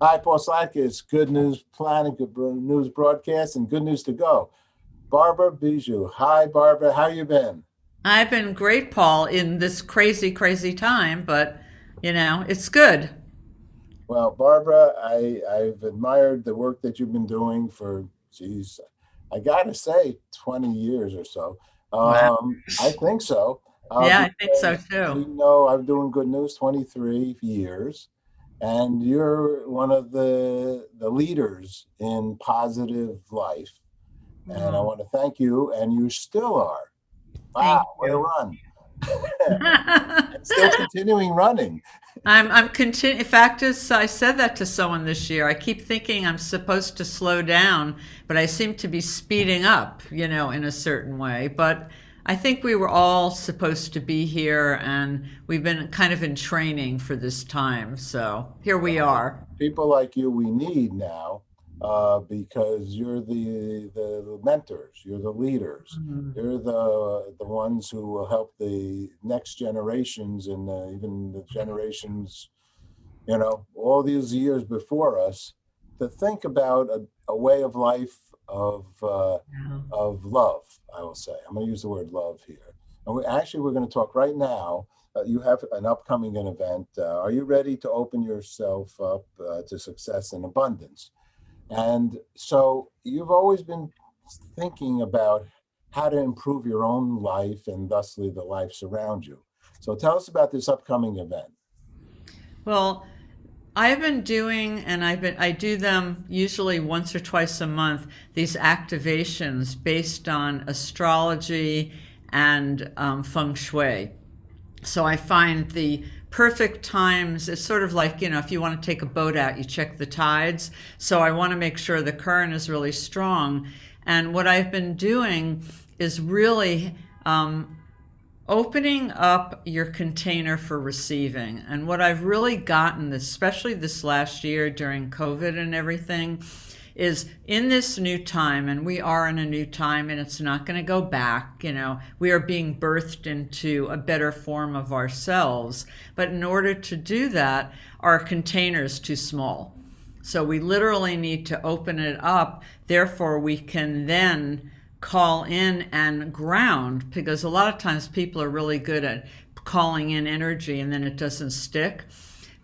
Hi, Paul Slack. It's Good News Planet, News Broadcast, and Good News to Go. Barbara Biziou. Hi, Barbara. How you been? I've been great, Paul, in this crazy, crazy time, but it's good. Well, Barbara, I've admired the work that you've been doing for, geez, I gotta say, 20 years or so. Wow. I think so, Yeah, I think so because too. you know I'm doing Good News 23 years, and you're one of the leaders in positive life. And I Oh, want to thank you, and you still are. Wow, thank what a you. run. And still continuing running. I'm continu fact is, I said that to someone this year. I keep thinking I'm supposed to slow down, but I seem to be speeding up, in a certain way. But I think we were all supposed to be here, and we've been kind of in training for this time. So here we Well, are. people like you we need now, because you're the mentors, you're the leaders, Mhm. you're the ones who will help the next generations and even the generations, all these years before us, to think about a way of life Yeah. of love. I will say, I'm going to use the word love here, and we're going to talk right now. You have an upcoming event. Are you ready to open yourself up to success and abundance? And so you've always been thinking about how to improve your own life and thusly the lives around you. So tell us about this upcoming event. Well, I've been doing, and I do them usually once or twice a month, these activations based on astrology and feng shui. So I find the perfect times. It's sort of like, if you want to take a boat out, you check the tides. So I want to make sure the current is really strong. And what I've been doing is really opening up your container for receiving. And what I've really gotten, especially this last year during COVID and everything, is in this new time, and we are in a new time and it's not going to go back. We are being birthed into a better form of ourselves. But in order to do that, our container is too small. So we literally need to open it up. Therefore, we can then call in and ground, because a lot of times people are really good at calling in energy and then it doesn't stick.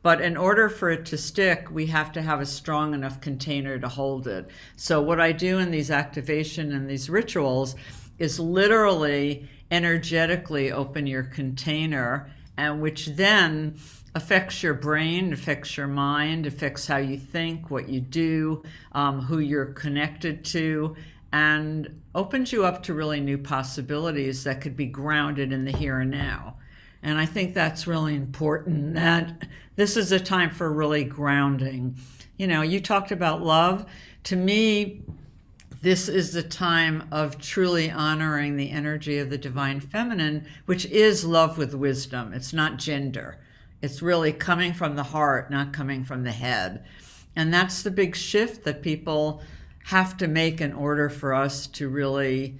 But in order for it to stick, we have to have a strong enough container to hold it. So, what I do in these activation and these rituals is literally energetically open your container, and which then affects your brain, affects your mind, affects how you think, what you do, who you're connected to, and opens you up to really new possibilities that could be grounded in the here and now. And I think that's really important, that this is a time for really grounding. You talked about love. To me, this is the time of truly honoring the energy of the divine feminine, which is love with wisdom. It's not gender. It's really coming from the heart, not coming from the head. And that's the big shift that people have to make in order for us to really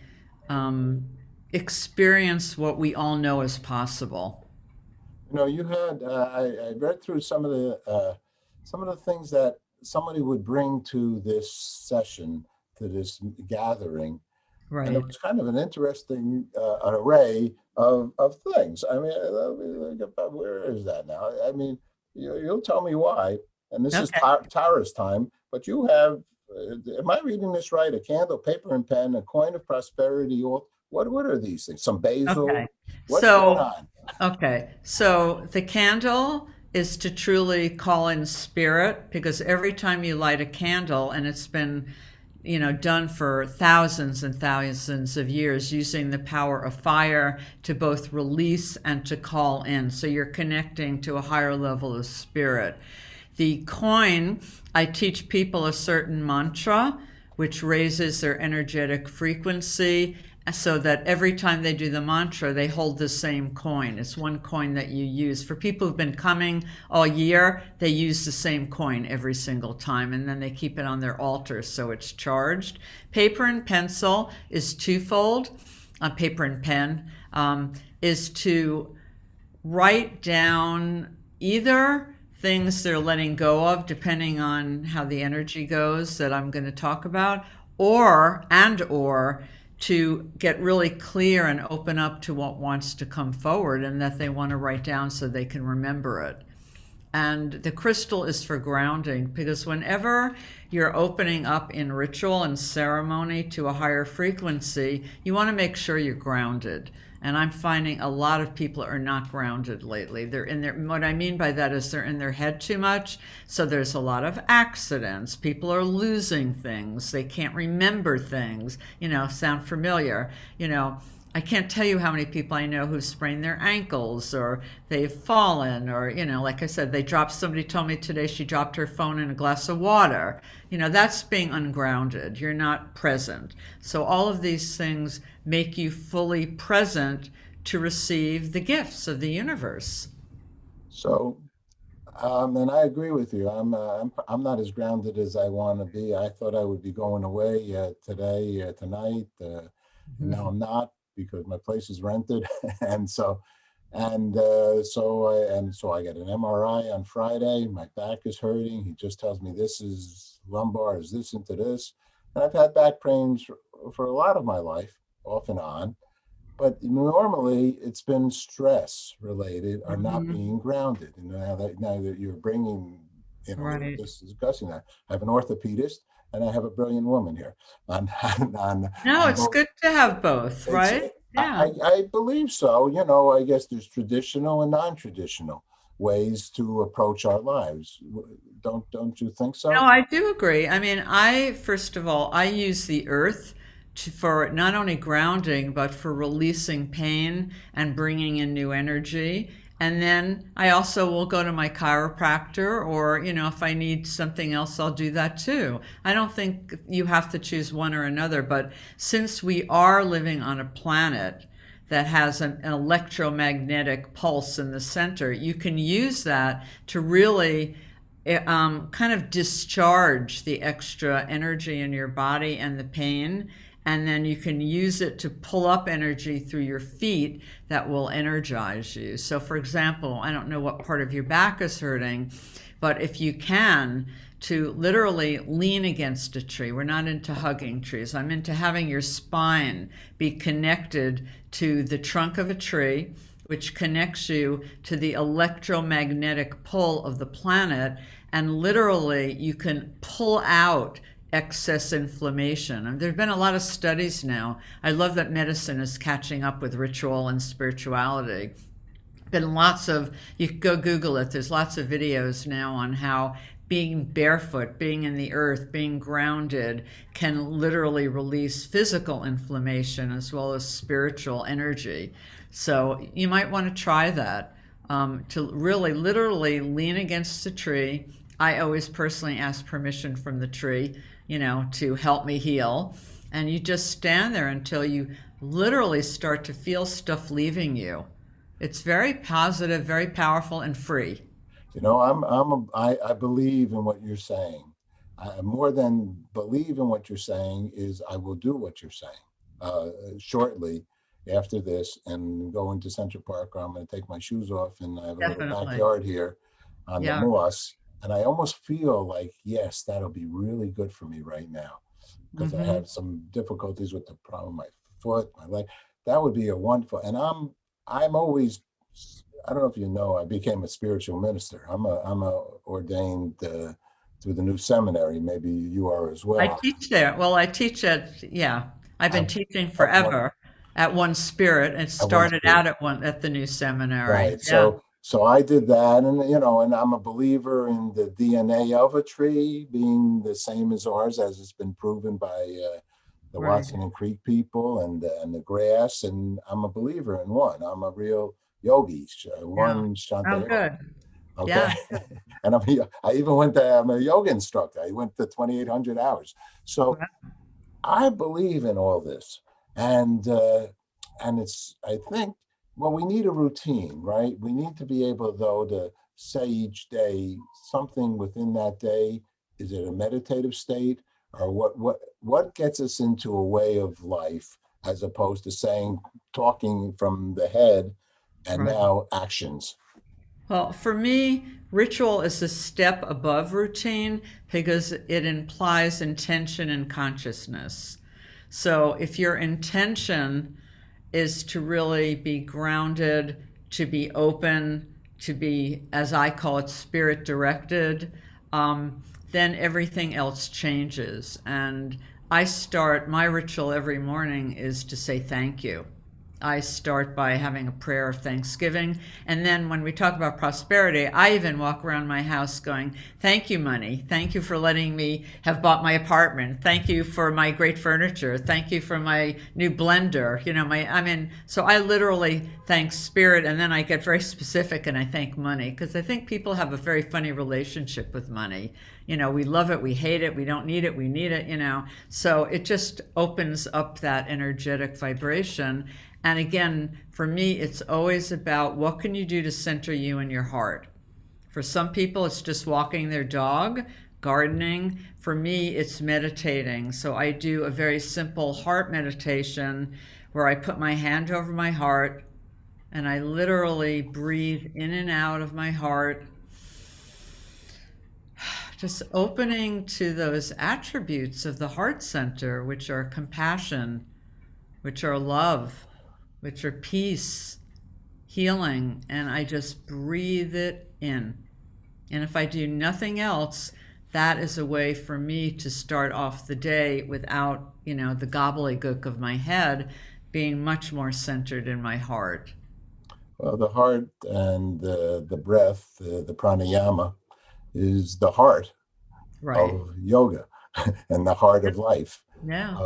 experience what we all know is possible. You had I read through some of the things that somebody would bring to this session, to this gathering, and it Right. was kind of an interesting an array of things. I mean, let me think about, where is that now? I mean, you'll tell me why. And this is Okay. Taurus time, but you have. Am I reading this right? A candle, paper and pen, a coin of prosperity. What are these things? Some basil. Okay. What's going So, on? the candle is to truly call in spirit, because every time you light a candle, and it's been, done for thousands and thousands of years using the power of fire to both release and to call in. So you're connecting to a higher level of spirit. The coin, I teach people a certain mantra which raises their energetic frequency, so that every time they do the mantra, they hold the same coin. It's one coin that you use. For people who've been coming all year, they use the same coin every single time, and then they keep it on their altar so it's charged. Paper and pencil is twofold. Paper and pen is to write down either things they're letting go of depending on how the energy goes that I'm going to talk about, or to get really clear and open up to what wants to come forward and that they want to write down so they can remember it. And the crystal is for grounding, because whenever you're opening up in ritual and ceremony to a higher frequency, you want to make sure you're grounded. And I'm finding a lot of people are not grounded lately. They're in their, what I mean by that is they're in their head too much. So there's a lot of accidents. People are losing things. They can't remember things. Sound familiar? I can't tell you how many people I know who've sprained their ankles, or they've fallen, or, like I said, somebody told me today she dropped her phone in a glass of water. That's being ungrounded. You're not present. So all of these things make you fully present to receive the gifts of the universe. So, and I agree with you. I'm not as grounded as I want to be. I thought I would be going away today, tonight, and now I'm not because my place is rented, and so I get an MRI on Friday. My back is hurting. He just tells me this is lumbar, is this into this, and I've had back pains for a lot of my life, off and on. But normally it's been stress related or not Mhm. being grounded. And now that you're bringing, we're Right. just discussing that. I have an orthopedist and I have a brilliant woman here on No, on it's both. good to have both, It's right? I, Yeah. I I believe so. I guess there's traditional and non-traditional ways to approach our lives. Don't you think No, so? I do agree. I mean, first of all, I use the earth for not only grounding, but for releasing pain and bringing in new energy. And then I also will go to my chiropractor, or, if I need something else, I'll do that too. I don't think you have to choose one or another, but since we are living on a planet that has an electromagnetic pulse in the center, you can use that to really kind of discharge the extra energy in your body and the pain. And then you can use it to pull up energy through your feet that will energize you. So, for example, I don't know what part of your back is hurting, but if you can, to literally lean against a tree. We're not into hugging trees. I'm into having your spine be connected to the trunk of a tree, which connects you to the electromagnetic pull of the planet. And literally, you can pull out excess inflammation. And there have been a lot of studies now. I love that medicine is catching up with ritual and spirituality. Been lots of, you can go Google it, there's lots of videos now on how being barefoot, being in the earth, being grounded can literally release physical inflammation as well as spiritual energy. So you might want to try that, to really literally lean against a tree. I always personally ask permission from the tree, to help me heal. And you just stand there until you literally start to feel stuff leaving you. It's very positive, very powerful, and free. I believe in what you're saying. More than believe in what you're saying is I will do what you're saying shortly after this and go into Central Park. I'm going to take my shoes off and I have a little Definitely. backyard here on the Yeah. moss. And I almost feel like, yes, that'll be really good for me right now because I Hmm. have some difficulties with the problem, my foot, my leg. That would be a wonderful, and I'm always, I don't know if you know, I became a spiritual minister. I'm a ordained through the new seminary. Maybe you are as I well. teach there. Well, I teach yeah. I've been At, teaching at one forever at One Spirit. It at one started spirit. out at the new seminary. Right. Yeah. So I did that, and I'm a believer in the DNA of a tree being the same as ours, as it's been proven by the Right. Watson and Creek people and the grass. And I'm a believer in one. I'm a real yogi, Yeah. one Shanta Oh, yogi. good. Okay. Yeah. And I even I'm a yoga instructor. I went to 2,800 hours. So I believe in all this, and I think, well, we need a routine, right? We need to be able, though, to say each day something within that day. Is it a meditative state, or what gets us into a way of life as opposed to saying talking from the head and Right. now actions? Well, for me, ritual is a step above routine because it implies intention and consciousness. So if your intention is to really be grounded, to be open, to be, as I call it, spirit directed, then everything else changes. And I start my ritual every morning is to say thank you. I start by having a prayer of thanksgiving. And then when we talk about prosperity, I even walk around my house going, thank you, money. Thank you for letting me have bought my apartment. Thank you for my great furniture. Thank you for my new blender. So I literally thank spirit, and then I get very specific and I thank money because I think people have a very funny relationship with money. We love it, we hate it, we don't need it, we need it. So it just opens up that energetic vibration. And again, for me, it's always about what can you do to center you in your heart. For some people, it's just walking their dog, gardening. For me, it's meditating. So I do a very simple heart meditation where I put my hand over my heart and I literally breathe in and out of my heart, just opening to those attributes of the heart center, which are compassion, which are love, which are peace, healing, and I just breathe it in. And if I do nothing else, that is a way for me to start off the day without, the gobbledygook of my head, being much more centered in my heart. Well, the heart and the breath, the pranayama, is the heart Right. of yoga and the heart of life. Yeah.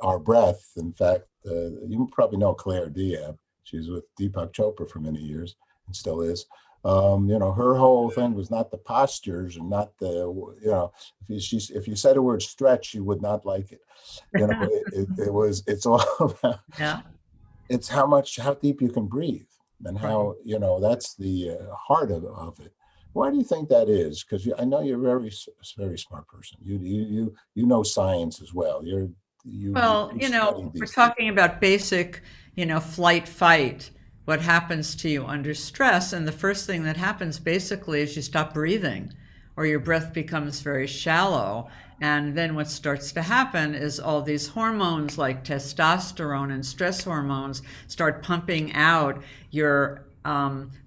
Our breath, in fact, you probably know Claire Diab. She was with Deepak Chopra for many years and still is. Her whole thing was not the postures and not the, if you said the word stretch, you would not like it. It's all about, Yeah. it's how deep you can breathe and Right. how, that's the heart of it. Why do you think that is? Because I know you're a very smart person. You know science as well. Well, You've studied we're these things. talking about basic, flight, fight, what happens to you under stress. And the first thing that happens basically is you stop breathing or your breath becomes very shallow. And then what starts to happen is all these hormones like testosterone and stress hormones start pumping out your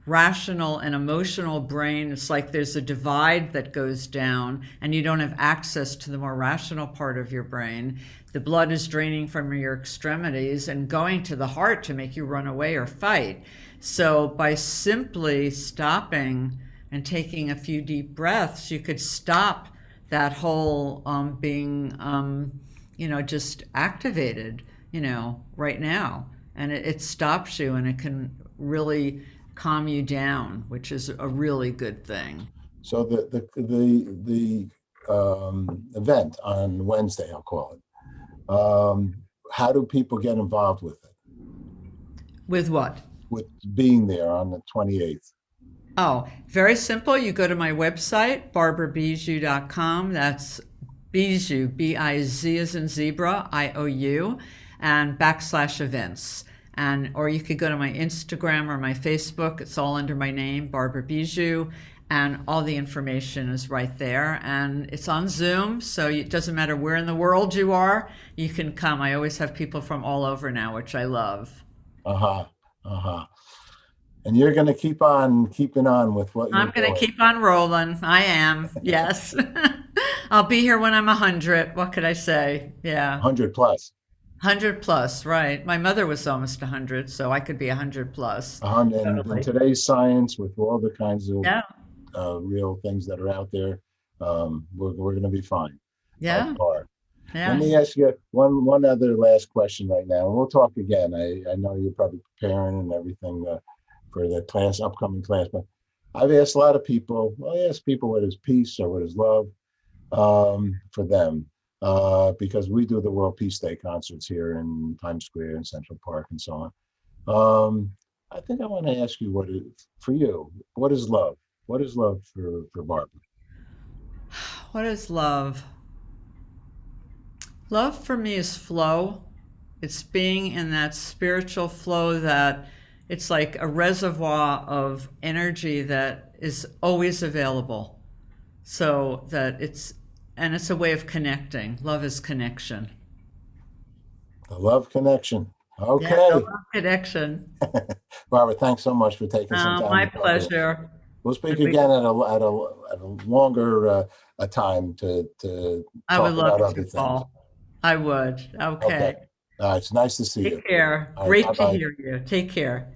rational and emotional brain. It's like there's a divide that goes down and you don't have access to the more rational part of your brain. The blood is draining from your extremities and going to the heart to make you run away or fight. So by simply stopping and taking a few deep breaths, you could stop that whole being, just activated, right now. And it stops you and it can really calm you down, which is a really good thing. So the event on Wednesday, I'll call it. How do people get involved with it? With what? With being there on the 28th? Oh, very simple. You go to my website, barbarabiziou.com. That's Biziou, B-I-Z as in zebra, I-O-U, and /events. Or you could go to my Instagram or my Facebook. It's all under my name, Barbara Biziou, and all the information is right there. And it's on Zoom, so it doesn't matter where in the world you are, you can come. I always have people from all over now, which I love. Uh-huh. Uh-huh. And you're going to keep on keeping on with what you're I'm going to doing. keep on rolling. I am, yes. I'll be here when I'm 100. What could I say? Yeah. 100 plus. 100 plus, right. My mother was almost 100, so I could be 100 plus. And in Totally. today's science, with all the kinds of Yeah. real things that are out there, we're going to be fine by Yeah. far. Let me Yes. ask you one other last question right now, and we'll talk again. I know you're probably preparing and everything for the upcoming class, but I've asked a lot of people. Well, I ask people what is peace or what is love for them, because we do the World Peace Day concerts here in Times Square and Central Park and so on. I think I want to ask you for you. What is love? What is love for Barbara? What is love? Love for me is flow. It's being in that spiritual flow that it's like a reservoir of energy that is always available. So that it's a way of connecting. Love is connection. The love connection. Yeah, the Okay. love connection. Barbara, thanks so much for taking some time My to talk with us. pleasure. We'll speak And we, again at a longer a time to I would talk love about to, other things. Paul. I would. Okay. Okay. It's nice to see you. Take care. All right. Great to Bye-bye. hear you. Take care.